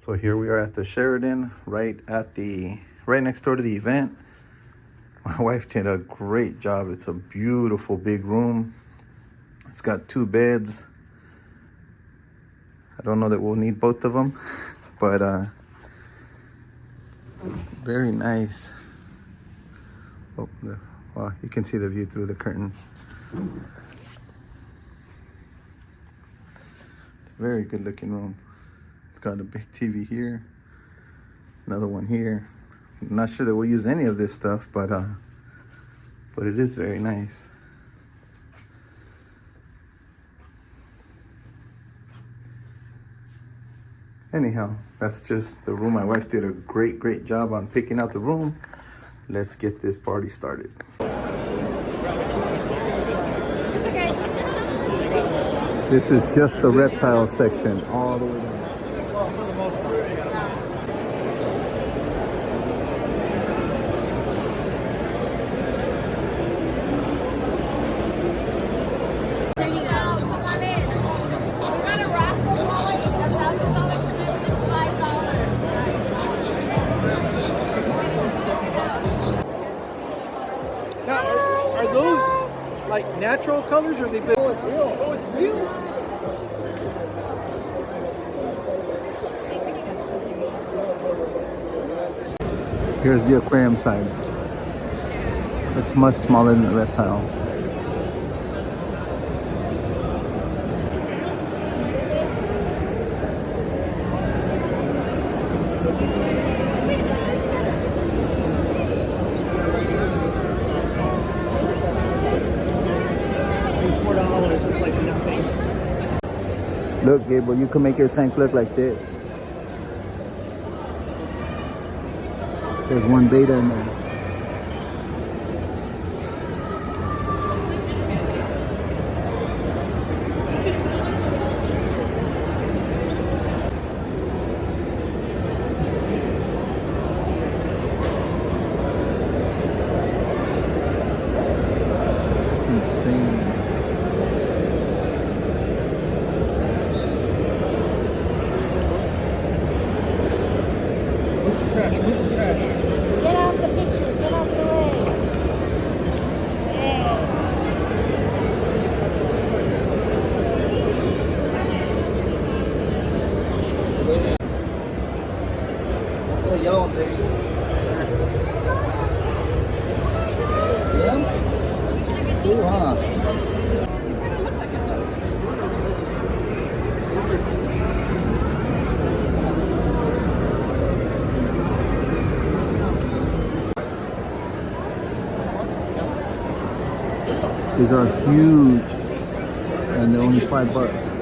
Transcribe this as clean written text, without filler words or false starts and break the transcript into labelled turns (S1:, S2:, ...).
S1: So here we are at the Sheraton, right next door to the event. My wife did a great job. It's a beautiful big room. It's got 2 beds. I don't know that we'll need both of them, but very nice. Oh, well, you can see the view through the curtain. Very good looking room. It's got a big TV here, another one here. I'm not sure that we'll use any of this stuff, but it is very nice. Anyhow, that's just the room. My wife did a great job on picking out the room. Let's get this party started. This is just the reptile section, all the way down.
S2: Now, are those like natural colors, or they been? Oh, it's real. Oh, it's real.
S1: Here's the aquarium side. It's much smaller than the reptile.
S2: $4. It's like nothing.
S1: Look, Gable, you can make your tank look like this. There's one beta in there. It's insane.
S2: Move the trash. Move the trash.
S3: Get out the picture, get out the way.
S4: The yellow fish. Yeah? Cool, huh?
S1: These are huge, and they're only $5.